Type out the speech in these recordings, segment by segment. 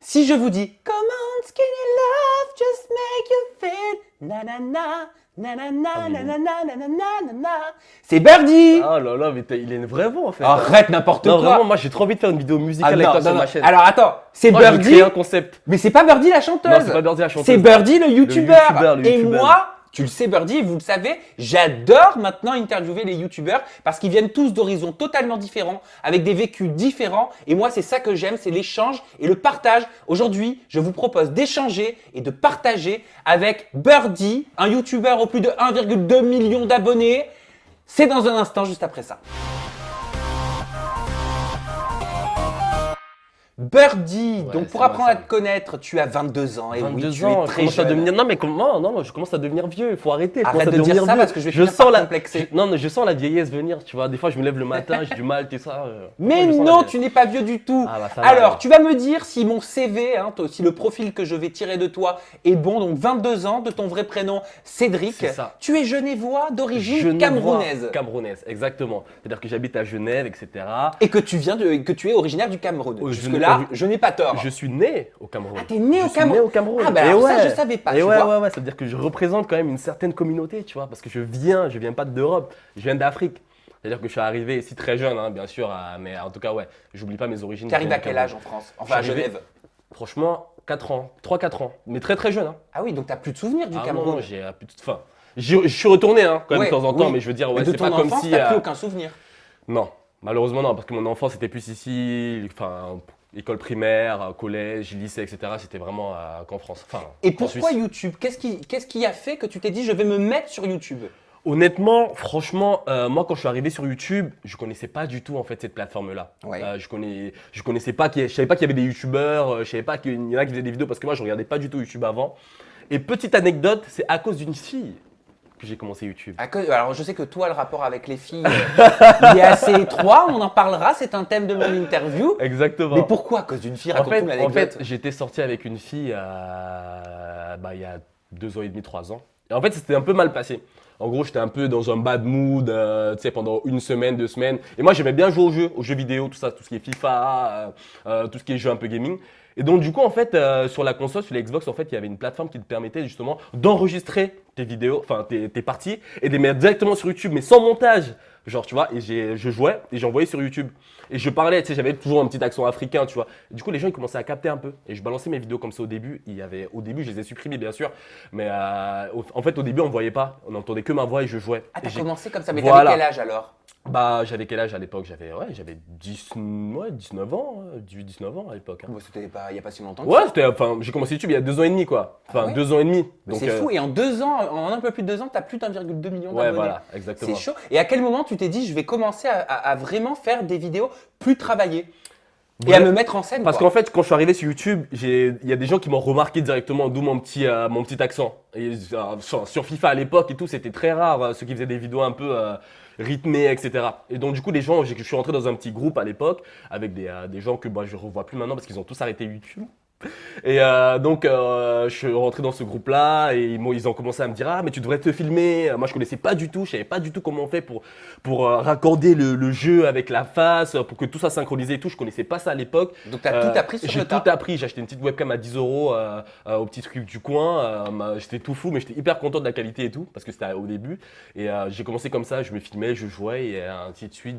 Si je vous dis Come on, skinny love, just make you feel na na na na na na na na na na na na na. C'est Birdie. Oh là là, mais il a une vraie voix en fait. Arrête n'importe Non, quoi. vraiment, moi j'ai trop envie de faire une vidéo musicale avec toi sur ma chaîne. Alors attends, c'est Moi, je veux Birdie, créer un concept. mais c'est pas Birdie la chanteuse. Non, c'est pas Birdie la chanteuse. C'est Birdie le youtubeur. le Et youtubeur. moi, tu le sais Birdie, vous le savez, j'adore maintenant interviewer les youtubeurs parce qu'ils viennent tous d'horizons totalement différents, avec des vécus différents. Et moi, c'est ça que j'aime, c'est l'échange et le partage. Aujourd'hui, je vous propose d'échanger et de partager avec Birdie, un youtubeur au plus de 1,2 million d'abonnés. C'est dans un instant, juste après ça. Birdie, Ouais, donc c'est pour moi, apprendre ça. à te connaître, tu as 22 ans. Et oui, 22 tu ans, es je très commence à jeune. devenir. Non, mais comment non, je commence à devenir vieux. Il faut arrêter. Je Arrête commence à de dire devenir ça vieux. parce que je vais finir sens par la. complexer. Non, mais je sens la vieillesse venir. Tu vois, des fois, je me lève le matin, j'ai du mal, tout ça. Mais je sens la non, vieillesse. tu n'es pas vieux du tout. Ah bah, ça va, Alors, alors. tu vas me dire si mon CV, si le profil que je vais tirer de toi est bon. Donc 22 ans, de ton vrai prénom Cédric. C'est ça. Tu es genevois d'origine Genevois, camerounaise. Camerounaise, exactement. C'est-à-dire que j'habite à Genève, etc. Et que tu es originaire du Cameroun. Oh, Jusque là, je n'ai pas tort. Je suis né au Cameroun. Ah, t'es né au Je suis Cameroun. né au Cameroun. Ah, bah Et alors ça, ouais. je savais pas, Et tu ouais, vois. ouais, ça veut dire que je représente quand même une certaine communauté, tu vois, parce que je viens pas d'Europe, je viens d'Afrique. C'est-à-dire que je suis arrivé ici très jeune, hein, bien sûr, mais en tout cas, ouais, j'oublie pas mes origines. Tu arrives Je viens à du quel Cameroun. âge en France? Enfin, à Je suis arrivé- Genève. Franchement, 4 ans, 3-4 ans, mais très très jeune. Hein. Ah oui, donc t'as plus de souvenirs du Ah non, Cameroun. non, j'ai plus de. Enfin, je suis retourné hein, quand même Ouais, de temps en temps, oui. mais je veux dire, Mais ouais, de c'est ton pas comme enfance, si. t'as plus aucun souvenir. Non, malheureusement non, parce que mon enfance c'était plus ici, enfin, école primaire, collège, lycée, etc. C'était vraiment qu'en France. Enfin, Et en pourquoi Suisse. YouTube? Qu'est-ce qui a fait que tu t'es dit je vais me mettre sur YouTube? Honnêtement, franchement, moi quand je suis arrivé sur YouTube, je connaissais pas du tout en fait cette plateforme-là. Ouais. Je connaissais pas, je savais pas qu'il y avait des YouTubeurs, je savais pas qu'il y en a qui faisaient des vidéos parce que moi je regardais pas du tout YouTube avant. Et petite anecdote, c'est à cause d'une fille que j'ai commencé YouTube. Alors je sais que toi le rapport avec les filles il est assez étroit, on en parlera, c'est un thème de mon interview. Exactement. Mais pourquoi à cause d'une fille? Raconte-nous En l'anecdote. fait, j'étais sorti avec une fille il y a 2 ans et demi, 3 ans. Et en fait, c'était un peu mal passé. En gros, j'étais un peu dans un bad mood, tu sais, pendant une semaine, 2 semaines. Et moi, j'aimais bien jouer aux jeux vidéo, tout ça, tout ce qui est FIFA, tout ce qui est jeux un peu gaming. Et donc, du coup, en fait, sur la console, sur les Xbox, en fait, il y avait une plateforme qui te permettait justement d'enregistrer tes vidéos, enfin tes parties, et de les mettre directement sur YouTube, mais sans montage. Genre, tu vois, et je jouais et j'envoyais sur YouTube. Et je parlais, tu sais, j'avais toujours un petit accent africain, tu vois. Et du coup, les gens, ils commençaient à capter un peu. Et je balançais mes vidéos comme ça au début. Au début, je les ai supprimées, bien sûr. Mais en fait, au début, on ne voyait pas. On n'entendait que ma voix et je jouais. Ah, t'as Et j'ai- commencé comme ça, mais Voilà. t'avais quel âge alors? Bah, j'avais quel âge à l'époque? J'avais 19 ans, 18-19 ans à l'époque. Hein. Bon, c'était pas il y a pas si longtemps que Ouais, ça. j'ai commencé YouTube il y a 2 ans et demi, quoi. Enfin, Ah ouais 2 ans et demi. Mais Donc, c'est fou, et en 2 ans, en un peu plus de 2 ans, t'as plus d'1,2 million Ouais, d'abonnés. voilà, exactement. C'est chaud. Et à quel moment tu t'es dit je vais commencer à vraiment faire des vidéos plus travaillées et à Ouais. me mettre en scène Parce quoi. qu'en fait, quand je suis arrivé sur YouTube, il y a des gens qui m'ont remarqué directement, d'où mon petit accent. Et, sur FIFA à l'époque et tout, c'était très rare, ceux qui faisaient des vidéos un peu rythmées, etc. Et donc, du coup, je suis rentré dans un petit groupe à l'époque avec des gens que je ne revois plus maintenant parce qu'ils ont tous arrêté YouTube. Et donc, je suis rentré dans ce groupe-là et ils ont commencé à me dire « Ah, mais tu devrais te filmer !» Moi, je connaissais pas du tout, je savais pas du tout comment on fait pour raccorder le jeu avec la face, pour que tout soit synchronisé et tout. Je connaissais pas ça à l'époque. Donc t'as tout appris sur J'ai le tas. tout appris. J'ai acheté une petite webcam à 10 euros au petit truc du coin. J'étais tout fou, mais j'étais hyper content de la qualité et tout parce que c'était au début. Et j'ai commencé comme ça, je me filmais, je jouais et ainsi de suite.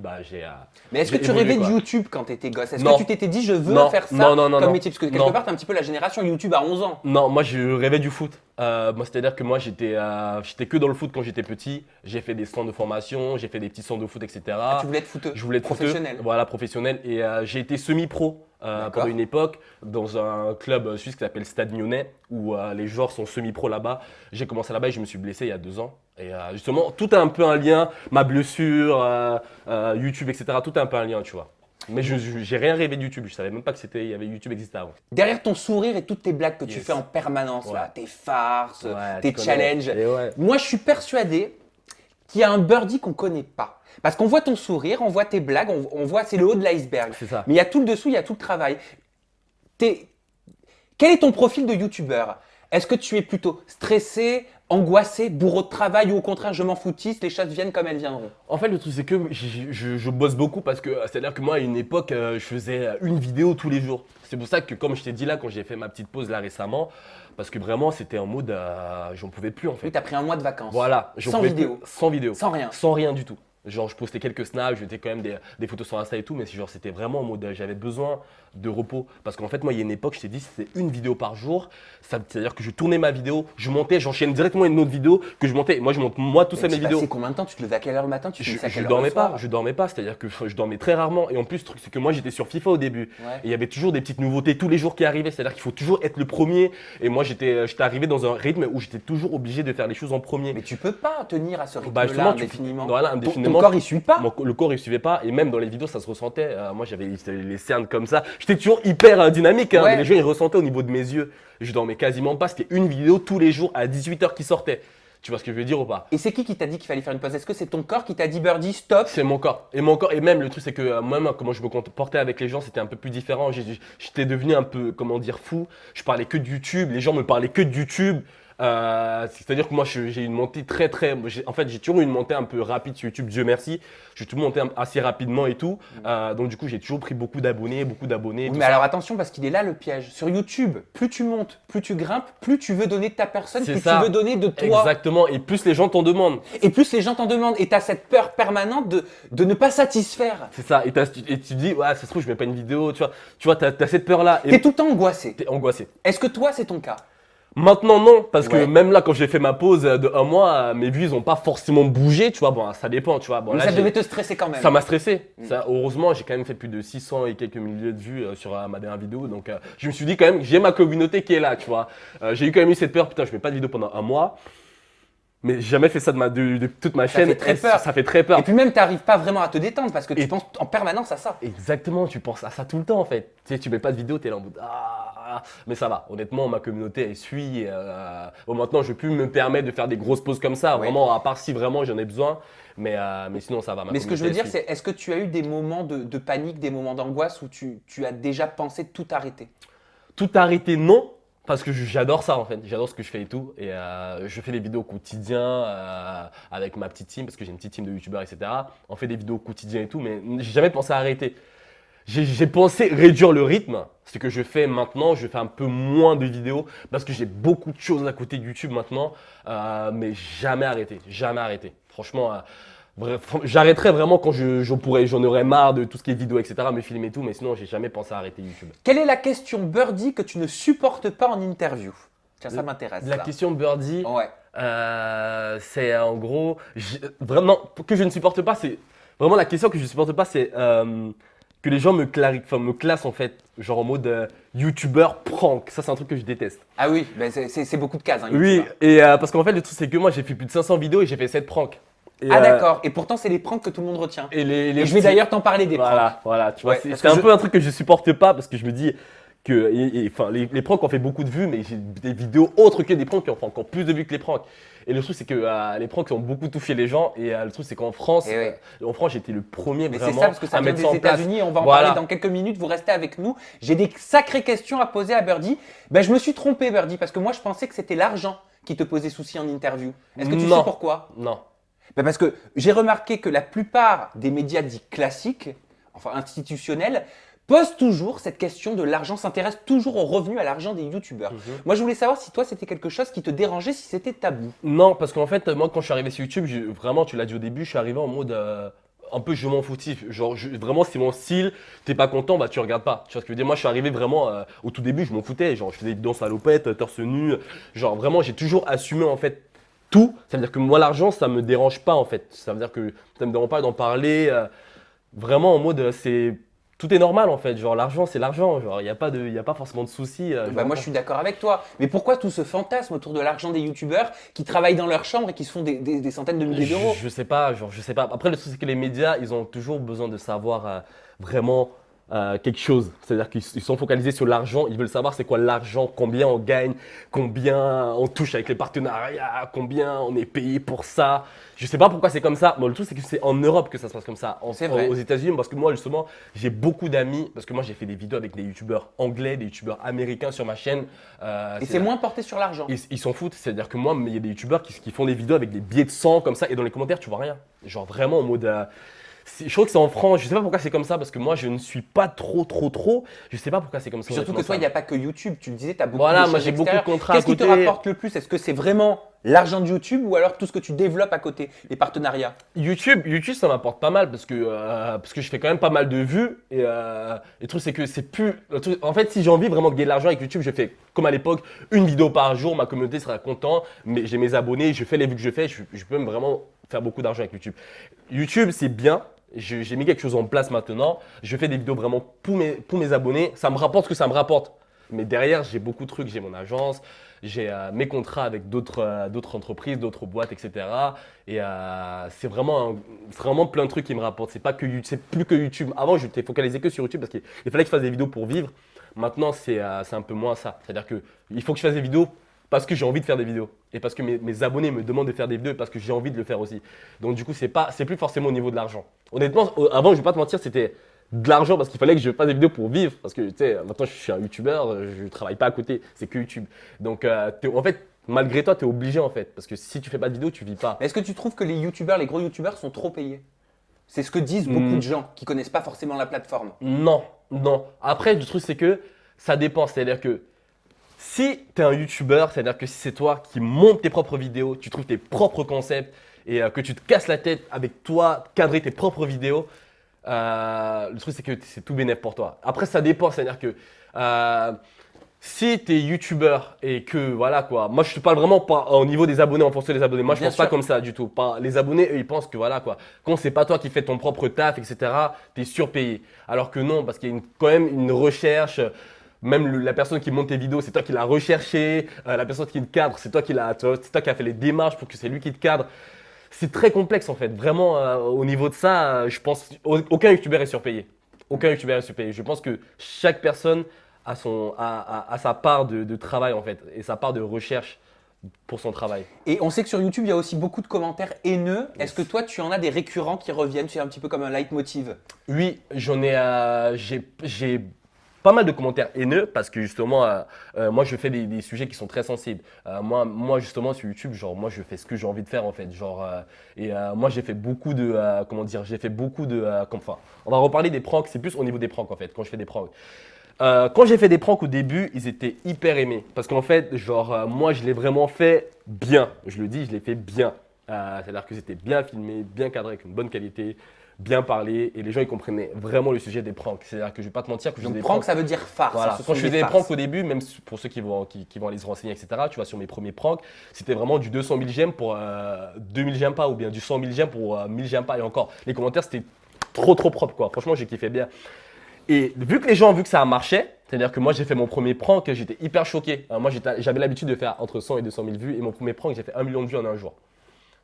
Mais est-ce que j'ai tu évolué, rêvais quoi. de YouTube quand t'étais gosse? Est-ce Non. que tu t'étais dit je veux Non. faire ça Non, comme non. métier? Parce que quelque Non. part t'es un petit peu la génération YouTube à 11 ans. Non, moi je rêvais du foot. Moi, c'est-à-dire que moi j'étais que dans le foot quand j'étais petit. J'ai fait des centres de formation, j'ai fait des petits centres de foot, etc. Tu voulais être footeux. Je voulais être professionnel. footeux, voilà, professionnel. Et j'ai été semi-pro D'accord. pendant une époque dans un club suisse qui s'appelle Stade Lyonnais où les joueurs sont semi-pro là-bas. J'ai commencé là-bas et je me suis blessé il y a 2 ans. Et justement, tout a un peu un lien, ma blessure, YouTube, etc. Tout a un peu un lien, tu vois. Mais j'ai rien rêvé de YouTube. Je savais même pas que il y avait YouTube existait avant. Derrière ton sourire et toutes tes blagues que tu Yes. fais en permanence, Ouais. là, tes farces, Ouais, tes tu connais. challenges. Et ouais. Moi, je suis persuadé qu'il y a un Birdie qu'on connaît pas. Parce qu'on voit ton sourire, on voit tes blagues, on voit, c'est le haut de l'iceberg. C'est ça. Mais il y a tout le dessous, il y a tout le travail. Quel est ton profil de youtubeur? Est-ce que tu es plutôt stressé, angoissé, bourreau de travail ou au contraire je m'en foutisse, les choses viennent comme elles viendront? En fait, le truc, c'est que je bosse beaucoup parce que c'est-à-dire que moi, à une époque, je faisais une vidéo tous les jours. C'est pour ça que, comme je t'ai dit là, quand j'ai fait ma petite pause là récemment, parce que vraiment, c'était en mode, j'en pouvais plus en Oui, fait. t'as pris un mois de vacances. Voilà, j'en Sans pouvais vidéo. plus. Sans vidéo. Sans rien. Sans rien du tout. Genre, je postais quelques snaps, je mettais quand même des photos sur Insta et tout, mais genre, c'était vraiment en mode, j'avais besoin de repos. Parce qu'en fait, moi, il y a une époque, je t'ai dit, c'était une vidéo par jour. C'est-à-dire que je tournais ma vidéo, je montais, j'enchaînais directement une autre vidéo que je montais. Moi, je monte moi tout seul mes vidéos. C'est combien de temps? Tu te levais à quelle heure le matin? Tu finissais à quelle Je heure dormais le soir? pas, je dormais pas, c'est-à-dire que je dormais très rarement. Et en plus, le truc, c'est que moi, j'étais sur FIFA au début. Ouais. Et il y avait toujours des petites nouveautés tous les jours qui arrivaient, c'est-à-dire qu'il faut toujours être le premier. Et moi, j'étais arrivé dans un rythme où j'étais toujours obligé de faire les choses en premier. Mais tu peux pas tenir à ce Bah, rythme-là justement, indéfiniment. voilà, Ton indéfiniment. corps il suit pas. Le corps, il suivait pas. Et même dans les vidéos, ça se ressentait. Moi, j'avais les cernes comme ça. J'étais toujours hyper dynamique. Hein, Ouais. mais les gens, ils ressentaient au niveau de mes yeux. Je dormais quasiment pas. C'était une vidéo tous les jours à 18h qui sortait. Tu vois ce que je veux dire ou pas? Et c'est qui t'a dit qu'il fallait faire une pause? Est-ce que c'est ton corps qui t'a dit Birdie, stop? C'est mon corps. Et mon corps. Et même le truc, c'est que moi, comment je me comportais avec les gens, c'était un peu plus différent. J'étais devenu un peu, comment dire, fou. Je parlais que de YouTube. Les gens me parlaient que de YouTube. C'est-à-dire que moi, j'ai une montée très. En fait, j'ai toujours eu une montée un peu rapide sur YouTube, Dieu merci. J'ai tout monté assez rapidement et tout. Donc, du coup, j'ai toujours pris beaucoup d'abonnés. Oui, tout mais ça. alors attention parce qu'il est là le piège. Sur YouTube, plus tu montes, plus tu grimpes, plus tu veux donner de ta personne, C'est plus ça. tu veux donner de toi. Exactement. Et plus les gens t'en demandent. Et plus les gens t'en demandent. Et tu as cette peur permanente de ne pas satisfaire. C'est ça. Et tu te dis, ouais, ça se trouve, je mets pas une vidéo. Tu vois, t'as cette peur-là. Tu es Et tout le temps angoissé. t'es angoissé. Est-ce que toi, c'est ton cas? Maintenant, non, parce que Ouais. même là, quand j'ai fait ma pause de un mois, mes vues, ils ont pas forcément bougé, tu vois. Bon, ça dépend, tu vois. Bon, Mais là, ça devait te stresser quand même. ça m'a stressé. Ça, heureusement, j'ai quand même fait plus de 600 et quelques milliers de vues sur ma dernière vidéo. Donc, je me suis dit quand même, j'ai ma communauté qui est là, tu vois. J'ai eu quand même eu cette peur, putain, je mets pas de vidéo pendant un mois. Mais j'ai jamais fait ça de toute ma chaîne. fait très peur. Ça fait très peur. Et puis même, tu n'arrives pas vraiment à te détendre parce que tu penses en permanence à ça. Exactement, tu penses à ça tout le temps en fait. Tu sais, tu mets pas de vidéo, tu es là en mode mais ça va. Honnêtement, ma communauté elle suit. Bon, maintenant, je peux plus me permettre de faire des grosses pauses comme ça. Ouais. Vraiment, à part si vraiment j'en ai besoin. Mais sinon, ça va. Mais ce que je veux dire, c'est c'est est-ce que tu as eu des moments de panique, des moments d'angoisse où tu as déjà pensé tout arrêter? tout arrêter, non. Parce que j'adore ça en fait, j'adore ce que je fais et tout. Et je fais des vidéos au quotidien avec ma petite team, parce que j'ai une petite team de youtubeurs, etc. On fait des vidéos au quotidien et tout, mais j'ai jamais pensé à arrêter. J'ai pensé réduire le rythme, ce que je fais maintenant, je fais un peu moins de vidéos parce que j'ai beaucoup de choses à côté de YouTube maintenant, mais jamais arrêter, jamais arrêter. Franchement, j'arrêterai vraiment quand j'en aurais marre de tout ce qui est vidéo, etc., me filmer et tout, mais sinon j'ai jamais pensé à arrêter YouTube. Quelle est la question Birdie que tu ne supportes pas en interview? Tiens, ça m'intéresse. La ça. question Birdie, Ouais. c'est en gros, vraiment, que je ne supporte pas, c'est vraiment la question que je ne supporte pas, c'est que les gens me classent en fait, genre en mode youtubeur prank. Ça, c'est un truc que je déteste. Ah oui, ben c'est beaucoup de cases. Hein, Oui, youtubeur. et parce qu'en fait, le truc, c'est que moi, j'ai fait plus de 500 vidéos et j'ai fait 7 pranks. Et, Ah d'accord. Et pourtant, c'est les pranks que tout le monde retient. Et Et je vais petits- d'ailleurs t'en parler des pranks. Voilà, tu vois, Ouais, parce c'est que un je- peu un truc que je supporte pas parce que je me dis que les pranks ont fait beaucoup de vues, mais j'ai des vidéos autres que des pranks qui ont fait encore plus de vues que les pranks. Et le truc, c'est que les pranks ont beaucoup touché les gens. Et le truc, c'est qu'en France, Et ouais. j'étais le premier Mais c'est vraiment ça, parce que ça à vient mettre ça des en place. États-Unis. On va en Voilà. parler dans quelques minutes. Vous restez avec nous. J'ai des sacrées questions à poser à Birdie. Ben, je me suis trompé, Birdie, parce que moi, je pensais que c'était l'argent qui te posait souci en interview. Est-ce que tu Non. sais pourquoi? Non. Ben, parce que j'ai remarqué que la plupart des médias dits classiques, enfin institutionnels, posent toujours cette question de l'argent, s'intéressent toujours au revenu, à l'argent des youtubeurs. Moi, je voulais savoir si toi, c'était quelque chose qui te dérangeait, si c'était tabou. Non, parce qu'en fait, moi, quand je suis arrivé sur YouTube, vraiment, tu l'as dit au début, je suis arrivé en mode un peu je m'en foutif. Genre, vraiment, c'est mon style. T'es pas content, bah tu regardes pas. Tu vois ce que je veux dire? Moi, je suis arrivé vraiment au tout début, je m'en foutais. Genre, je faisais des vidéos en salopette, torse nu. Genre, vraiment, j'ai toujours assumé en fait tout. Ça veut dire que moi, l'argent, ça me dérange pas en fait. Ça veut dire que ça me dérange pas d'en parler. Vraiment en mode, tout est normal en fait. Genre, l'argent, c'est l'argent. Genre, il n'y a pas forcément de soucis. Bah, moi, je suis d'accord avec toi. Mais pourquoi tout ce fantasme autour de l'argent des youtubeurs qui travaillent dans leur chambre et qui se font des centaines de milliers d'euros? Je sais pas, genre, je sais pas. Après, le truc, c'est que les médias, ils ont toujours besoin de savoir vraiment quelque chose. C'est-à-dire qu'ils sont focalisés sur l'argent. Ils veulent savoir c'est quoi l'argent, combien on gagne, combien on touche avec les partenariats, combien on est payé pour ça. Je sais pas pourquoi c'est comme ça. Bon, le truc, c'est que c'est en Europe que ça se passe comme ça. C'est vrai. Aux États-Unis, parce que moi, justement, j'ai beaucoup d'amis. Parce que moi, j'ai fait des vidéos avec des youtubeurs anglais, des youtubeurs américains sur ma chaîne. Et c'est moins porté sur l'argent. Ils s'en foutent. C'est-à-dire que moi, il y a des youtubeurs qui font des vidéos avec des billets de sang comme ça. Et dans les commentaires, tu vois rien. Genre vraiment en mode. Je crois que c'est en France, je sais pas pourquoi c'est comme ça parce que moi je ne suis pas trop. Je sais pas pourquoi c'est comme ça. Surtout que toi, il n'y a pas que YouTube. Tu le disais, tu as beaucoup Voilà, de moi choses j'ai beaucoup de extérieures. contrats à Qu'est-ce qui te côté. rapporte le plus? Est-ce que c'est vraiment l'argent de YouTube ou alors tout ce que tu développes à côté, les partenariats? YouTube, ça m'apporte pas mal parce que je fais quand même pas mal de vues et le truc c'est que c'est plus. En fait, si j'ai envie vraiment de gagner de l'argent avec YouTube, je fais comme à l'époque, une vidéo par jour, ma communauté sera contente, mais j'ai mes abonnés, je fais les vues que je fais, je peux même vraiment faire beaucoup d'argent avec YouTube. YouTube, c'est bien. J'ai mis quelque chose en place maintenant. Je fais des vidéos vraiment pour mes abonnés. Ça me rapporte ce que ça me rapporte. Mais derrière, j'ai beaucoup de trucs. J'ai mon agence, j'ai mes contrats avec d'autres entreprises, d'autres boîtes, etc. Et c'est vraiment plein de trucs qui me rapportent. C'est plus que YouTube. Avant, je t'ai focalisé que sur YouTube parce qu'il fallait que je fasse des vidéos pour vivre. Maintenant, c'est un peu moins ça. C'est-à-dire qu'il faut que je fasse des vidéos parce que j'ai envie de faire des vidéos et parce que mes abonnés me demandent de faire des vidéos et parce que j'ai envie de le faire aussi. Donc du coup, c'est plus forcément au niveau de l'argent. Honnêtement, avant, je vais pas te mentir, c'était de l'argent parce qu'il fallait que je fasse des vidéos pour vivre. Parce que tu sais, maintenant je suis un youtubeur, je travaille pas à côté, c'est que YouTube. Donc en fait, malgré toi, tu es obligé en fait. Parce que si tu fais pas de vidéos, tu vis pas. Mais est-ce que tu trouves que les youtubeurs, les gros youtubeurs sont trop payés? C'est ce que disent beaucoup de gens qui connaissent pas forcément la plateforme. Non. Après, le truc c'est que ça dépend. C'est-à-dire que si tu es un youtubeur, c'est-à-dire que si c'est toi qui montes tes propres vidéos, tu trouves tes propres concepts et que tu te casses la tête avec toi, cadrer tes propres vidéos, le truc c'est que c'est tout bénéf pour toi. Après, ça dépend, c'est-à-dire que si tu es youtubeur et que voilà quoi, moi je te parle vraiment pas au niveau des abonnés, en fonction des abonnés. Moi je Bien pense pas sûr. comme ça du tout. Les abonnés, eux, ils pensent que voilà quoi, quand c'est pas toi qui fais ton propre taf, etc., tu es surpayé. Alors que non, parce qu'il y a quand même une recherche. Même la personne qui monte tes vidéos, c'est toi qui l'as recherché. La personne qui te cadre, c'est toi qui as fait les démarches pour que c'est lui qui te cadre. C'est très complexe en fait. Vraiment, au niveau de ça, je pense aucun youtubeur est surpayé. Aucun youtubeur est surpayé. Je pense que chaque personne a sa part de travail en fait et sa part de recherche pour son travail. Et on sait que sur YouTube, il y a aussi beaucoup de commentaires haineux. Est-ce que toi, tu en as des récurrents qui reviennent? C'est un petit peu comme un leitmotiv. Oui, j'ai pas mal de commentaires haineux parce que justement, moi je fais des sujets qui sont très sensibles. Moi justement sur YouTube, genre moi je fais ce que j'ai envie de faire en fait. Moi j'ai fait beaucoup de, enfin, on va reparler des pranks, c'est plus au niveau des pranks en fait, quand je fais des pranks. Quand j'ai fait des pranks au début, ils étaient hyper aimés parce qu'en fait, moi je l'ai vraiment fait bien. Je le dis, je l'ai fait bien. C'est-à-dire que c'était bien filmé, bien cadré, avec une bonne qualité, bien parlé et les gens ils comprenaient vraiment le sujet des pranks. C'est-à-dire que je vais pas te mentir que je faisais Donc, des prank, ça veut dire farce. voilà. Ce Quand sont je faisais des farces. pranks au début, même pour ceux qui vont aller se renseigner, etc., tu vois, sur mes premiers pranks, c'était vraiment du 200 000 j'aime pour 2000 j'aime pas ou bien du 100 000 j'aime pour 1000 j'aime pas. Et encore, les commentaires c'était trop propre quoi. Franchement, j'ai kiffé bien. Et vu que les gens ont vu que ça a marché, c'est-à-dire que moi j'ai fait mon premier prank, j'étais hyper choqué. Moi j'avais l'habitude de faire entre 100 et 200 000 vues et mon premier prank, j'ai fait 1 million de vues en un jour.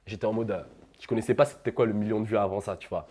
J'étais en mode, je connaissais pas c'était quoi le million de vues avant ça, tu vois.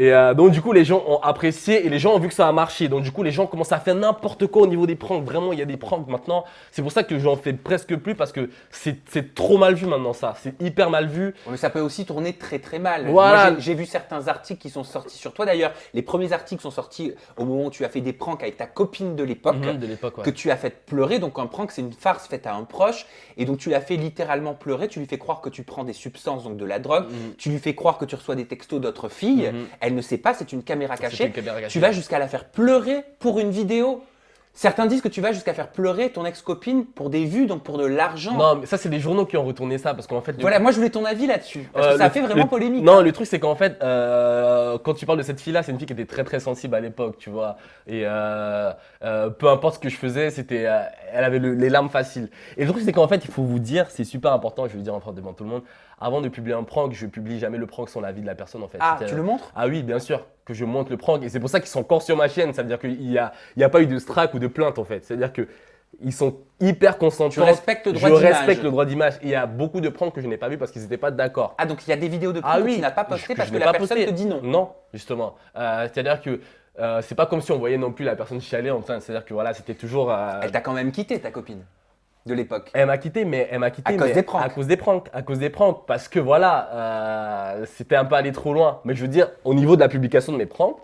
Et donc du coup les gens ont apprécié et les gens ont vu que ça a marché. Donc du coup les gens commencent à faire n'importe quoi au niveau des pranks. Vraiment il y a des pranks maintenant. C'est pour ça que j'en fais presque plus parce que c'est trop mal vu maintenant ça. C'est hyper mal vu. Mais ça peut aussi tourner très mal. Voilà. Moi, j'ai vu certains articles qui sont sortis sur toi. D'ailleurs, les premiers articles sont sortis au moment où tu as fait des pranks avec ta copine de l'époque. De l'époque, ouais. Que tu as fait pleurer. Donc un prank, c'est une farce faite à un proche. Et donc tu l'as fait littéralement pleurer. Tu lui fais croire que tu prends des substances, donc de la drogue. Tu lui fais croire que tu reçois des textos d'autres filles. Elle ne sait pas, c'est une caméra cachée. une caméra cachée. Tu vas jusqu'à la faire pleurer pour une vidéo. Certains disent que tu vas jusqu'à faire pleurer ton ex-copine pour des vues, donc pour de l'argent. Non, mais ça c'est les journaux qui ont retourné ça parce qu'en fait. Voilà, moi je voulais ton avis là-dessus. Parce que ça a fait vraiment polémique. Non, le truc c'est qu'en fait, quand tu parles de cette fille-là, c'est une fille qui était très sensible à l'époque, tu vois. Et peu importe ce que je faisais, elle avait les larmes faciles. Et le truc c'est qu'en fait, il faut vous dire, c'est super important, je vais le dire enfin devant tout le monde. Avant de publier un prank, je publie jamais le prank sans l'avis de la personne en fait. Ah, tu le montres? Ah oui, bien sûr, que je montre le prank. Et c'est pour ça qu'ils sont encore sur ma chaîne. Ça veut dire qu'il y a pas eu de strike ou de plainte en fait. C'est-à-dire que ils sont hyper concentrés. Tu respectes le droit Je d'image. respecte le droit d'image. Et il y a beaucoup de pranks que je n'ai pas vu parce qu'ils n'étaient pas d'accord. Ah, donc il y a des vidéos de Ah prank que oui, tu n'as pas postées parce je que n'ai la pas personne posté. te dit non. Non, justement. C'est-à-dire que C'est pas comme si on voyait non plus la personne chialer en train. C'est-à-dire que voilà, c'était toujours. Elle t'a quand même quitté, ta copine, de l'époque. Elle m'a quitté, mais elle m'a quitté À cause mais des pranks. à cause des pranks, à cause des pranks, parce que voilà, c'était un peu allé trop loin. Mais je veux dire, au niveau de la publication de mes pranks,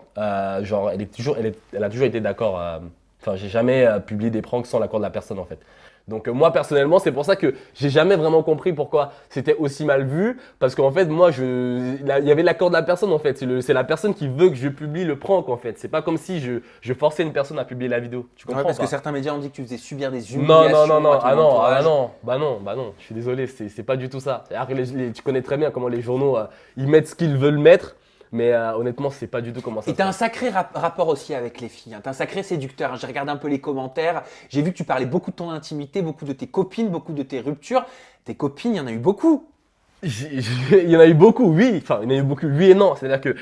genre, elle a toujours été d'accord. Enfin, j'ai jamais publié des pranks sans l'accord de la personne en fait. Donc moi personnellement, c'est pour ça que j'ai jamais vraiment compris pourquoi c'était aussi mal vu, parce qu'en fait moi, il y avait l'accord de la personne en fait. C'est la personne qui veut que je publie le prank en fait. C'est pas comme si je forçais une personne à publier la vidéo. Tu comprends Parce pas? que certains médias ont dit que tu faisais subir des Non, humiliations non, non, non, à ton ah non, entourage. bah non, je suis désolé, c'est pas du tout ça. C'est-à-dire que tu connais très bien comment les journaux, ils mettent ce qu'ils veulent mettre, mais honnêtement, c'est pas du tout comment ça Et se tu as un passe. sacré rapport aussi avec les filles. Tu es un sacré séducteur. J'ai regardé un peu les commentaires. J'ai vu que tu parlais beaucoup de ton intimité, beaucoup de tes copines, beaucoup de tes ruptures. Tes copines, il y en a eu beaucoup. Il y en a eu beaucoup, oui, enfin, il y en a eu beaucoup, oui et non. C'est-à-dire que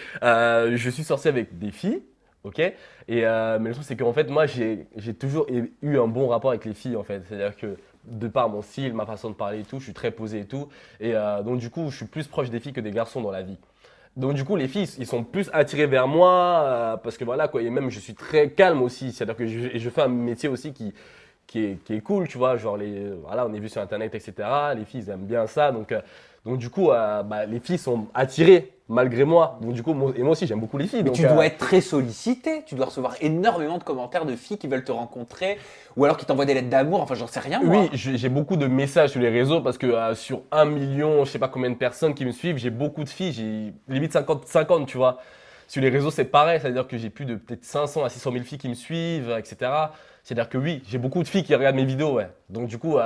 je suis sorti avec des filles, ok, mais le truc, c'est qu'en fait, moi, j'ai toujours eu un bon rapport avec les filles, en fait. C'est-à-dire que de par mon style, ma façon de parler et tout, je suis très posé et tout. Et donc, du coup, je suis plus proche des filles que des garçons dans la vie. Donc du coup, les filles, ils sont plus attirés vers moi parce que voilà quoi. Et même, je suis très calme aussi. C'est-à-dire que je fais un métier aussi qui est cool, tu vois. Genre voilà, on est vu sur internet, etc. Les filles, ils aiment bien ça. Donc du coup, les filles sont attirées malgré moi. Donc du coup, moi aussi, j'aime beaucoup les filles. Mais Donc, tu dois être très sollicité. Tu dois recevoir énormément de commentaires de filles qui veulent te rencontrer ou alors qui t'envoient des lettres d'amour. Enfin, j'en sais rien, moi. Oui, j'ai beaucoup de messages sur les réseaux parce que sur 1 million, je sais pas combien de personnes qui me suivent, j'ai beaucoup de filles, j'ai limite 50-50, tu vois. Sur les réseaux, c'est pareil, c'est-à-dire que j'ai plus de peut-être 500 à 600 000 filles qui me suivent, etc. C'est-à-dire que oui, j'ai beaucoup de filles qui regardent mes vidéos, ouais. Donc du coup,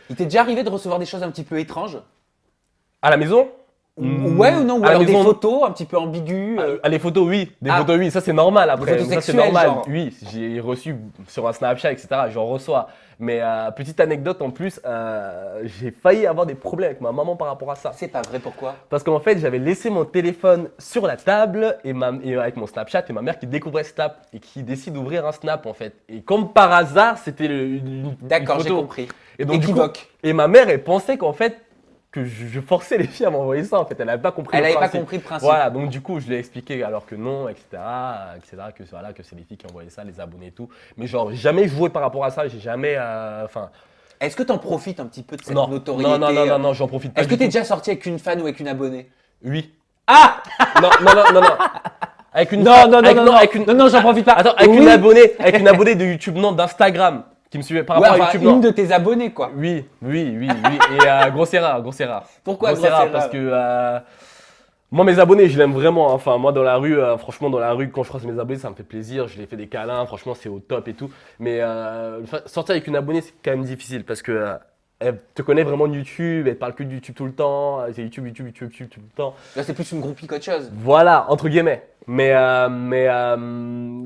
Il t'est déjà arrivé de recevoir des choses un petit peu étranges? à la maison, Ouais ou non? Ou à la alors des maison, photos un petit peu ambiguës? les photos, oui. Des Ah. photos, oui. Ça, c'est normal après. Des photos Ça, c'est sexuelles, normal. genre. Oui, j'ai reçu sur un Snapchat, etc. J'en reçois. Mais petite anecdote en plus, j'ai failli avoir des problèmes avec ma maman par rapport à ça. C'est pas vrai, pourquoi? Parce qu'en fait, j'avais laissé mon téléphone sur la table et avec mon Snapchat et ma mère qui découvrait Snap et qui décide d'ouvrir un Snap en fait. Et comme par hasard, c'était une D'accord, j'ai photo. compris. Et donc, du coup, Équivoque. et ma mère, elle pensait qu'en fait, que je forçais les filles à m'envoyer ça en fait. Elle n'avait pas compris Elle le n'avait pas principe. compris le principe. Voilà, donc du coup, je lui ai expliqué alors que non, etc., que voilà, que c'est les filles qui envoyaient ça, les abonnés et tout. Mais genre, j'ai jamais joué par rapport à ça, j'ai jamais, enfin, Est-ce que tu en profites un petit peu de cette non, notoriété? non, non, non, non, non, j'en profite pas Est-ce que du tu es tout. déjà sorti avec une fan ou avec une abonnée? Oui. Ah! Non, non, non, non, non. Avec une, Non, non, non, avec, non, non, avec une, non, non, j'en profite pas. attends, avec Oui. une abonnée de YouTube, non, d'Instagram, qui me suivait par Ouais, rapport à enfin, YouTube, non. une de tes abonnés, quoi. Oui, oui, oui, oui. Et grosse erreur, grosse erreur. Pourquoi Grosse grosse erreur? erreur? Parce que moi, mes abonnés, je l'aime vraiment. Enfin, moi, dans la rue, franchement, dans la rue, quand je croise mes abonnés, ça me fait plaisir. Je les fais des câlins. Franchement, c'est au top et tout. Mais sortir avec une abonnée, c'est quand même difficile parce que elle te connaît vraiment de YouTube. Elle te parle que de YouTube tout le temps. C'est YouTube, YouTube, YouTube, YouTube tout le temps. Là, c'est plus une groupie qu'autre chose. Voilà, entre guillemets. Mais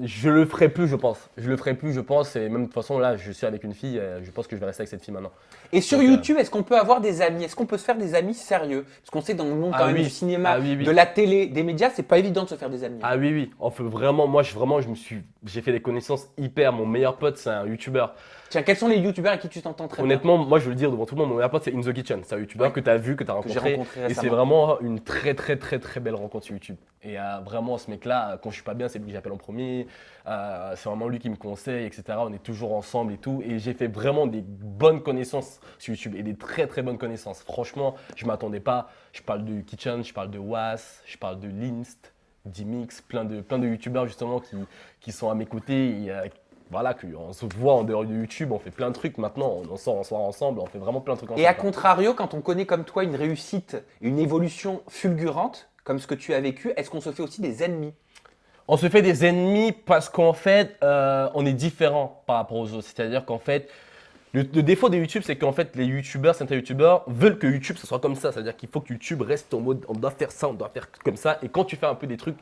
je le ferai plus, je pense. Je le ferai plus, je pense. Et même de toute façon, là, je suis avec une fille. Je pense que je vais rester avec cette fille maintenant. Et sur Donc, YouTube, est-ce qu'on peut avoir des amis? Est-ce qu'on peut se faire des amis sérieux? Parce qu'on sait dans le monde quand Ah même oui. du cinéma, Ah oui, oui. de la télé, des médias, c'est pas évident de se faire des amis. Ah oui, oui. On fait vraiment, moi, j'ai fait des connaissances hyper. Mon meilleur pote, c'est un YouTuber. Tiens, quels sont les youtubeurs avec qui tu t'entends très bien? Honnêtement, moi, je veux le dire devant tout le monde, mon meilleur pote, c'est In The Kitchen. C'est un YouTuber Ouais. que tu as vu, que tu as Que j'ai rencontré. rencontré Et c'est récemment. vraiment une très, très, très, très belle rencontre sur YouTube. Et vraiment, ce mec-là, quand je suis pas bien, c'est lui que j'appelle en premier. C'est vraiment lui qui me conseille, etc. On est toujours ensemble et tout. Et j'ai fait vraiment des bonnes connaissances sur YouTube et des très, très bonnes connaissances. Franchement, je m'attendais pas. Je parle de Kitchen, je parle de Was, je parle de Linst, Dimix, plein de YouTubeurs justement qui sont à mes côtés. Et, voilà, qu'on se voit en dehors de YouTube, on fait plein de trucs maintenant, on sort ensemble, on fait vraiment plein de trucs ensemble. Et à contrario, quand on connaît comme toi une réussite, une évolution fulgurante, comme ce que tu as vécu, est-ce qu'on se fait aussi des ennemis? On se fait des ennemis parce qu'en fait, on est différent par rapport aux autres. C'est-à-dire qu'en fait, le défaut de YouTube, c'est qu'en fait, les YouTubeurs, certains YouTubeurs veulent que YouTube ce soit comme ça. C'est-à-dire qu'il faut que YouTube reste en mode, on doit faire ça, on doit faire comme ça. Et quand tu fais un peu des trucs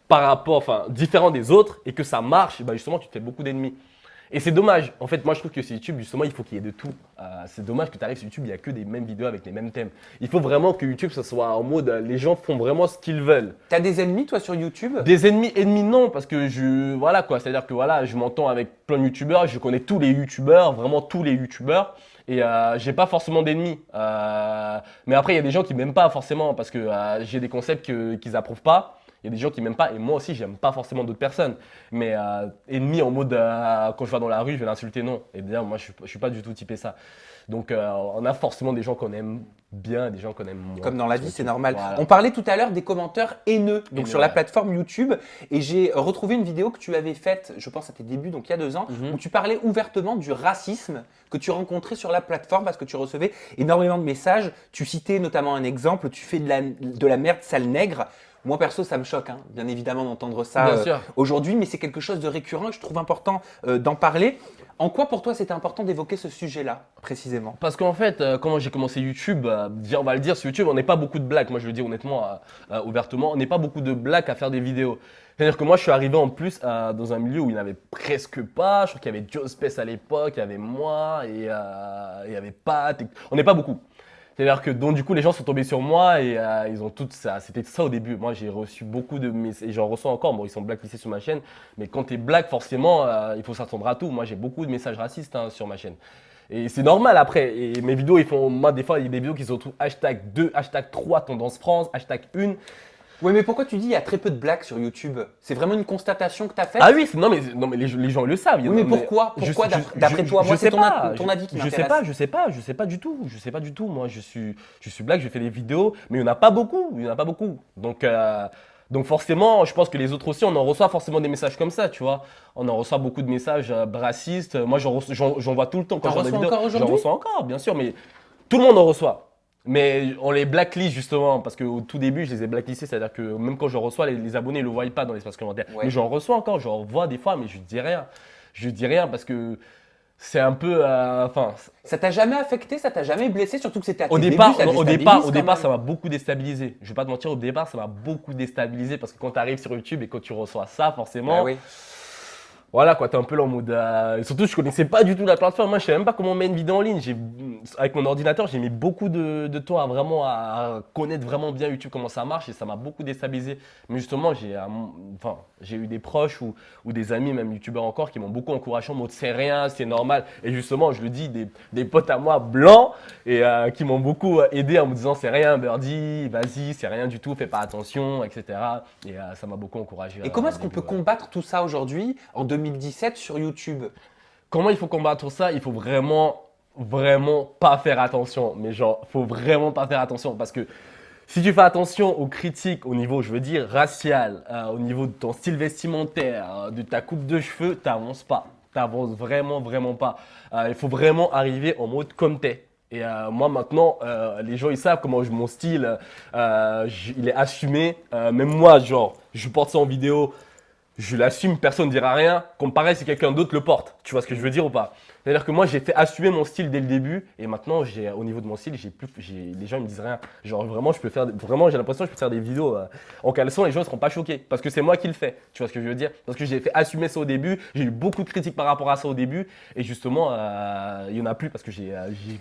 par rapport, enfin, différents des autres et que ça marche, bah justement, tu te fais beaucoup d'ennemis. Et c'est dommage. En fait, moi, je trouve que sur YouTube, justement, il faut qu'il y ait de tout. C'est dommage que tu arrives sur YouTube, il n'y a que des mêmes vidéos avec les mêmes thèmes. Il faut vraiment que YouTube, ce soit en mode, les gens font vraiment ce qu'ils veulent. T'as des ennemis toi sur YouTube? Des ennemis non, parce que voilà quoi, c'est-à-dire que voilà, je m'entends avec plein de youtubeurs, je connais tous les youtubeurs, vraiment tous les youtubeurs, et j'ai pas forcément d'ennemis. Mais après, il y a des gens qui m'aiment pas forcément, parce que j'ai des concepts qu'ils approuvent pas, Il y a des gens qui m'aiment pas et moi aussi j'aime pas forcément d'autres personnes. Mais ennemi en mode quand je vais dans la rue je vais l'insulter, non. Et d'ailleurs moi je suis pas du tout typé ça. Donc on a forcément des gens qu'on aime bien et des gens qu'on aime moins. Comme dans la vie, c'est normal. Voilà. On parlait tout à l'heure des commentaires haineux, donc Haineux, sur la ouais. plateforme YouTube, et j'ai retrouvé une vidéo que tu avais faite, je pense à tes débuts, donc il y a 2 ans, où tu parlais ouvertement du racisme que tu rencontrais sur la plateforme parce que tu recevais énormément de messages. Tu citais notamment un exemple, tu fais de la merde sale nègre. Moi perso, ça me choque, hein, bien évidemment, d'entendre ça Bien sûr. aujourd'hui, mais c'est quelque chose de récurrent et je trouve important d'en parler. En quoi pour toi c'était important d'évoquer ce sujet-là, précisément? Parce qu'en fait, quand j'ai commencé YouTube, on va le dire sur YouTube, on n'est pas beaucoup de blagues. Moi, je le dis honnêtement, ouvertement, on n'est pas beaucoup de blagues à faire des vidéos. C'est-à-dire que moi, je suis arrivé en plus dans un milieu où il n'y en avait presque pas. Je crois qu'il y avait Joe Space à l'époque, il y avait moi et il y avait Pat. On n'est pas beaucoup. C'est-à-dire que donc du coup les gens sont tombés sur moi et ils ont tout ça. C'était ça au début. Moi j'ai reçu beaucoup de messages et j'en reçois encore. Bon ils sont blacklistés sur ma chaîne, mais quand tu es black forcément il faut s'attendre à tout. Moi j'ai beaucoup de messages racistes sur ma chaîne. Et c'est normal après. Et mes vidéos ils font, moi des fois il y a des vidéos qui se retrouvent hashtag 2, hashtag 3 tendance France, hashtag 1. Oui, mais pourquoi tu dis il y a très peu de blagues sur YouTube? C'est vraiment une constatation que tu as faite? Ah oui, non mais les gens ils le savent. Oui, mais pourquoi? Pourquoi d'après toi? Moi, c'est ton avis qui m'intéresse. Je sais pas du tout. Moi, je suis black, je fais des vidéos, mais il n'y en a pas beaucoup. Donc forcément, je pense que les autres aussi, on en reçoit forcément des messages comme ça, tu vois. On en reçoit beaucoup de messages racistes. Moi, j'en vois tout le temps. T'en reçois encore aujourd'hui? J'en reçois encore, bien sûr, mais tout le monde en reçoit. Mais on les blacklist justement parce qu'au tout début je les ai blacklistés, c'est-à-dire que même quand je reçois, les abonnés ne le voient pas dans l'espace commentaire. Ouais. Mais j'en reçois encore, j'en vois des fois, mais je dis rien. Je dis rien parce que c'est un peu. Ça t'a jamais affecté? Ça t'a jamais blessé? Surtout que c'était à tes au débuts, départ, ça au déstabilise départ, quand même. ça m'a beaucoup déstabilisé. Je vais pas te mentir, au départ, ça m'a beaucoup déstabilisé parce que quand tu arrives sur YouTube et quand tu reçois ça, forcément. Bah oui. Voilà quoi, t'es un peu là en mode. Surtout, je connaissais pas du tout la plateforme. Moi, je savais même pas comment on met une vidéo en ligne. Avec mon ordinateur, j'ai mis beaucoup de temps à connaître vraiment bien YouTube, comment ça marche, et ça m'a beaucoup déstabilisé. Mais justement, j'ai eu des proches ou des amis, même YouTubeurs encore, qui m'ont beaucoup encouragé en mode c'est rien, c'est normal. Et justement, je le dis, des potes à moi blancs et qui m'ont beaucoup aidé en me disant c'est rien, Birdie, vas-y, c'est rien du tout, fais pas attention, etc. Et ça m'a beaucoup encouragé. Et comment est-ce qu'on peut combattre tout ça aujourd'hui, en 2017, sur YouTube? Comment il faut combattre ça? Il faut vraiment pas faire attention. Mais genre, faut vraiment pas faire attention parce que si tu fais attention aux critiques au niveau, je veux dire, racial, au niveau de ton style vestimentaire, de ta coupe de cheveux, t'avances pas. T'avances vraiment pas. Il faut vraiment arriver en mode comme t'es. Et moi maintenant, les gens ils savent comment mon style, il est assumé. Même moi, genre, je porte ça en vidéo. Je l'assume, personne ne dira rien. Comparé si quelqu'un d'autre le porte. Tu vois ce que je veux dire ou pas? C'est-à-dire que moi, j'ai fait assumer mon style dès le début. Et maintenant, au niveau de mon style, les gens ne me disent rien. Genre vraiment, j'ai l'impression que je peux faire des vidéos en caleçon. Les gens ne seront pas choqués. Parce que c'est moi qui le fais. Tu vois ce que je veux dire? Parce que j'ai fait assumer ça au début. J'ai eu beaucoup de critiques par rapport à ça au début. Et justement, il n'y en a plus parce que j'ai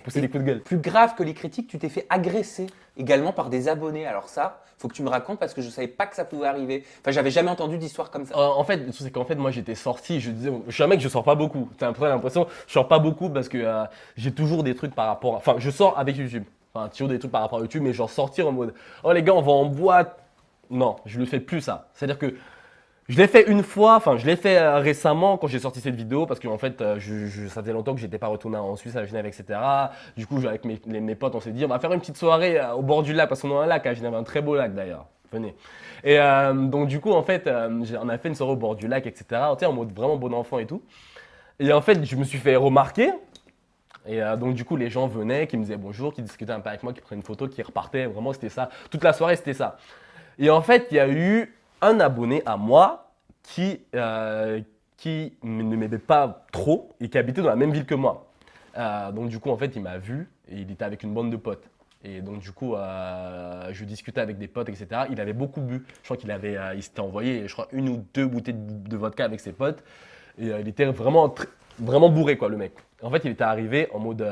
poussé des coups de gueule. Plus grave que les critiques, tu t'es fait agresser également par des abonnés. Alors ça, faut que tu me racontes parce que je savais pas que ça pouvait arriver. Enfin, j'avais jamais entendu d'histoire comme ça. En fait, le truc, c'est qu'en fait, moi, j'étais sorti. Je suis un mec, je sors pas beaucoup. T'as un peu l'impression, je sors pas beaucoup parce que j'ai toujours des trucs par rapport. Enfin, je sors avec YouTube. Enfin, toujours des trucs par rapport à YouTube, mais genre sortir en mode, oh les gars, on va en boîte. Non, je le fais plus ça. C'est-à-dire que je l'ai fait une fois. Enfin, je l'ai fait récemment quand j'ai sorti cette vidéo parce qu'en fait, ça faisait longtemps que j'étais pas retourné en Suisse, à Genève, etc. Du coup, avec mes potes, on s'est dit, on va faire une petite soirée au bord du lac parce qu'on a un lac à Genève, un très beau lac d'ailleurs. Venez. Et donc du coup en fait on a fait une soirée au bord du lac, etc. Tu sais, en mode vraiment bon enfant et tout. Et en fait je me suis fait remarquer. Et donc du coup les gens venaient, qui me disaient bonjour, qui discutaient un peu avec moi, qui prenaient une photo, qui repartaient. Vraiment c'était ça. Toute la soirée c'était ça. Et en fait il y a eu un abonné à moi qui ne m'aimait pas trop et qui habitait dans la même ville que moi. Donc du coup en fait il m'a vu et il était avec une bande de potes. Et donc du coup, je discutais avec des potes, etc. Il avait beaucoup bu. Je crois il s'était envoyé, je crois, 1 ou 2 bouteilles de vodka avec ses potes. Et il était vraiment bourré, quoi, le mec. En fait, il était arrivé en mode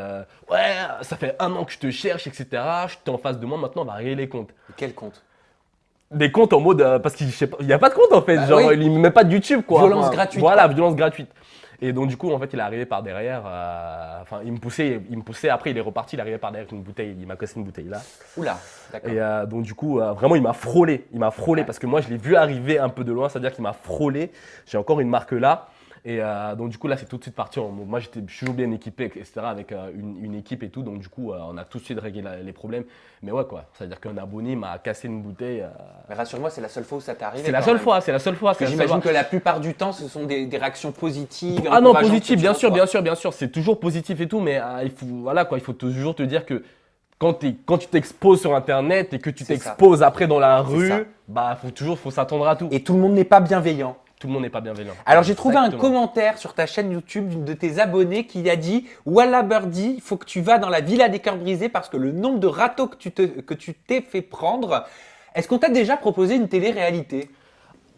ouais, ça fait 1 an que je te cherche, etc. Je t'ai en face de moi, maintenant on va régler les comptes. Quel compte? Des comptes en mode parce qu'il n'y a pas de compte en fait. Bah genre, oui. il ne met pas de YouTube, quoi. Violence gratuite. Voilà, quoi. violence gratuite. Et donc, du coup, en fait, il est arrivé par derrière. Enfin, il me poussait. Après, il est reparti. Il est arrivé par derrière avec une bouteille. Il m'a cassé une bouteille là. Oula, d'accord. Et donc, du coup, vraiment, il m'a frôlé. Il m'a frôlé Ouais. parce que moi, je l'ai vu arriver un peu de loin. C'est-à-dire qu'il m'a frôlé. J'ai encore une marque là. Et donc, du coup, là, c'est tout de suite parti. Moi, je suis toujours bien équipé, etc. Avec une équipe et tout. Donc, du coup, on a tout de suite réglé les problèmes. Mais ouais, quoi. C'est-à-dire qu'un abonné m'a cassé une bouteille. Mais rassure-moi, c'est la seule fois où ça t'est arrivé. C'est la quand seule même. fois. C'est la seule fois. Parce que j'imagine que la plupart du temps, ce sont des réactions positives. Ah non, encourageantes que positif, tu bien sûr, reçois. bien sûr. C'est toujours positif et tout, mais il faut, voilà quoi, il faut toujours te dire que quand tu t'exposes sur Internet et que tu C'est ça. t'exposes après dans la C'est ça. rue, bah faut s'attendre à tout. Et tout le monde n'est pas bienveillant. Tout le monde n'est pas bienveillant. Alors j'ai trouvé un Exactement. commentaire sur ta chaîne YouTube d'une de tes abonnés qui a dit « Wallah Birdie, il faut que tu vas dans la villa des cœurs brisés parce que le nombre de râteaux que tu t'es fait prendre. » Est-ce qu'on t'a déjà proposé une télé-réalité?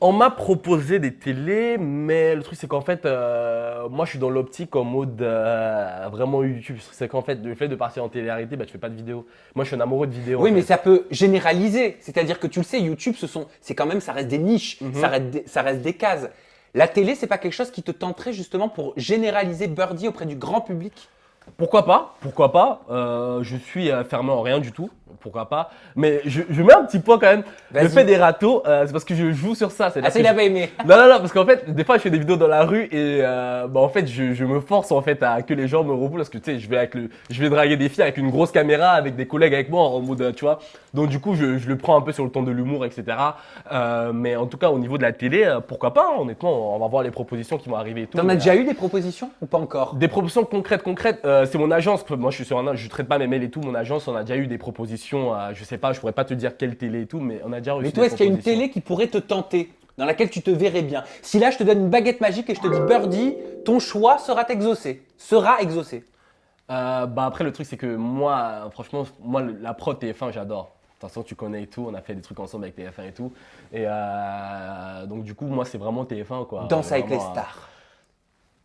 On m'a proposé des télés, mais le truc c'est qu'en fait, moi je suis dans l'optique en mode vraiment YouTube. C'est qu'en fait, le fait de partir en télé-réalité, bah tu fais pas de vidéo. Moi je suis un amoureux de vidéo. Oui, en mais fait. ça peut généraliser. C'est-à-dire que tu le sais, YouTube, c'est quand même, ça reste des niches, Mhm. ça reste des cases. La télé, c'est pas quelque chose qui te tenterait justement pour généraliser Birdie auprès du grand public? Pourquoi pas? Pourquoi pas? Je suis fermé en rien du tout. Pourquoi pas? Mais je mets un petit point quand même. Le Vas-y. fait des râteaux, c'est parce que je joue sur ça. Ah, ça, il avait aimé. Non, non, non, parce qu'en fait, des fois, je fais des vidéos dans la rue et en fait, je me force en fait à que les gens me revoient parce que tu sais, je vais draguer des filles avec une grosse caméra, avec des collègues avec moi en mode, tu vois. Donc du coup, je le prends un peu sur le ton de l'humour, etc. Mais en tout cas, au niveau de la télé, pourquoi pas? Honnêtement, on va voir les propositions qui vont arriver et tout. T'en as déjà eu des propositions ou pas encore? Des propositions concrètes, c'est mon agence. Moi, je suis je traite pas mes mails et tout. Mon agence, on a déjà eu des propositions. Je sais pas, je pourrais pas te dire quelle télé et tout, mais on a déjà reçu Mais toi, des est-ce qu'il y a une propositions. télé qui pourrait te tenter, dans laquelle tu te verrais bien? Si là, je te donne une baguette magique et je te dis Birdie, ton choix sera exaucé. Sera exaucé. Bah après, le truc, c'est que moi, franchement, moi, la prod TF1, j'adore. De toute façon, tu connais et tout. On a fait des trucs ensemble avec TF1 et tout. Et donc, du coup, moi, c'est vraiment TF1, quoi. Danse avec les Vraiment, stars.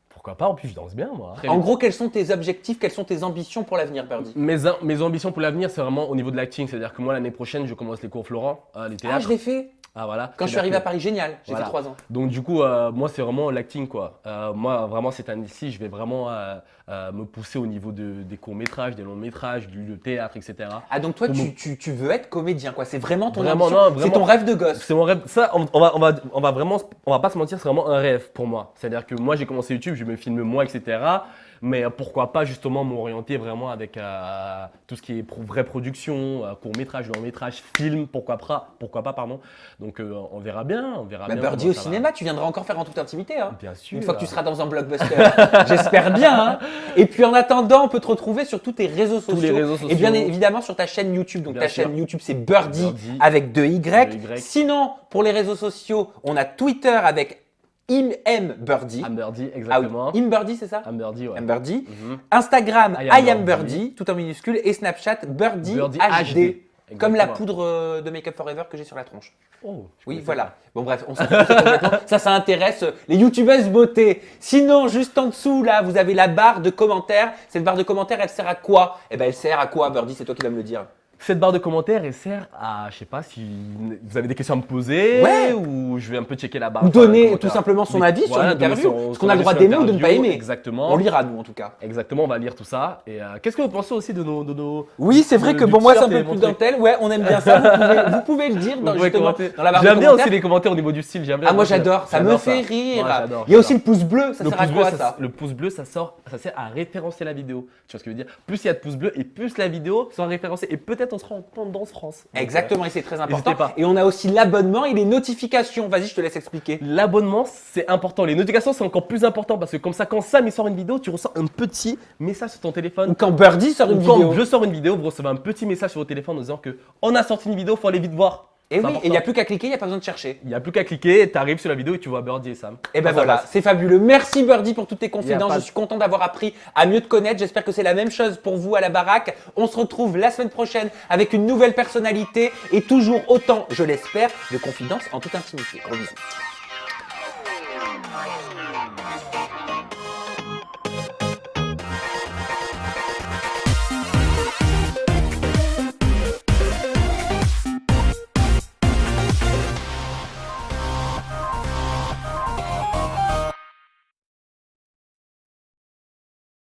Pourquoi pas? En plus, je danse bien, moi. En gros, quels sont tes objectifs, quelles sont tes ambitions pour l'avenir, Birdie? Mes ambitions pour l'avenir, c'est vraiment au niveau de l'acting. C'est-à-dire que moi, l'année prochaine, je commence les cours Florent, les Ah, théâtres. je l'ai fait Ah, voilà. quand je suis C'est-à-dire arrivé à que- Paris. Génial, j'ai Voilà. fait 3 ans. Donc du coup, moi c'est vraiment l'acting quoi. Moi vraiment cette année-ci, je vais vraiment me pousser au niveau des courts-métrages, des longs-métrages, du théâtre, etc. Ah, donc toi, Pour me- tu veux être comédien, quoi. C'est vraiment ton Vraiment, ambition. non, C'est vraiment. ton rêve de gosse. C'est mon rêve. Ça, on va vraiment, on va pas se mentir, c'est vraiment un rêve pour moi. C'est-à-dire que moi j'ai commencé YouTube, je me filme moi, etc. Mais pourquoi pas justement m'orienter vraiment avec tout ce qui est vraie production, court-métrage, long-métrage, film, pourquoi pas, pardon. Donc on verra bien, Bah, bien. Birdie comment au ça va. cinéma, tu viendras encore faire en toute intimité. Hein. Bien sûr. Une fois que tu seras dans un blockbuster. J'espère bien. Hein. Et puis en attendant, on peut te retrouver sur tous tes réseaux sociaux. les réseaux Et bien sociaux. évidemment sur ta chaîne YouTube. Donc Bien ta sûr. chaîne YouTube, c'est Birdie Birdie. avec 2 Y. 2 Y. Sinon, pour les réseaux sociaux, on a Twitter avec Birdie. Birdie, Ah exactement. oui, Birdie, c'est ça Birdie, ouais. Birdie. Mhm. Instagram, I am I am Birdie. Birdie, tout en minuscule. Et Snapchat, Birdie, Birdie HD. Comme la Exactement. poudre de Make Up Forever que j'ai sur la tronche. Oh, je Oui, connaissais voilà. pas. Bon, bref, on s'en fout complètement. Ça intéresse les youtubeuses beauté. Sinon, juste en dessous, là, vous avez la barre de commentaires. Cette barre de commentaires, elle sert à quoi? Eh ben, elle sert à quoi, Birdie? C'est toi qui vas me le dire. Cette barre de commentaires, elle sert à, je sais pas, si vous avez des questions à me poser Ouais. ou je vais un peu checker la barre. Ou de donner commentaires. tout simplement son avis sur Voilà, l'interview. donner Parce son qu'on a le droit avis sur d'aimer ou de ne pas l'interview, aimer. Exactement. On lira, nous, en tout cas. Exactement, on va lire tout ça. Et qu'est-ce que vous pensez aussi de nos... Oui, c'est vrai de- que du bon, moi, c'est un t-shirt peu et plus mon truc. dentelle. Ouais, on aime bien ça. Vous pouvez le dire Vous dans, pouvez justement, commenter. dans la barre de J'aime bien commentaires. aussi les commentaires au niveau du style. J'aime bien. Ah, moi, j'adore. Ça me J'adore fait rire. Ouais, j'adore, Il y a aussi j'adore. le pouce bleu. Ça Le sert à pouce bleu, quoi, ça? le pouce bleu, ça sert à référencer la vidéo. Tu vois ce que je veux dire? Plus il y a de pouces bleus et plus la vidéo sera référencée. Et peut-être on sera en tendance France. Donc, Exactement, et c'est très important. n'hésitez pas. Et on a aussi l'abonnement et les notifications. Vas-y, je te laisse expliquer. L'abonnement, c'est important. Les notifications, c'est encore plus important parce que comme ça, quand Sam il sort une vidéo, tu reçois un petit message sur ton téléphone. Ou quand Birdie sort une Ou quand vidéo. je sors une vidéo, vous recevez un petit message sur votre téléphone en disant que on a sorti une vidéo, faut aller vite voir. Et C'est oui, important. et il n'y a plus qu'à cliquer, il n'y a pas besoin de chercher. Il n'y a plus qu'à cliquer, tu arrives sur la vidéo et tu vois Birdie et Sam. Et ben Ça voilà, passe. c'est fabuleux. Merci Birdie pour toutes tes Y a confidences. pas Je de- suis content d'avoir appris à mieux te connaître. J'espère que c'est la même chose pour vous à la baraque. On se retrouve la semaine prochaine avec une nouvelle personnalité et toujours autant, je l'espère, de confidences en toute intimité. Gros bisous.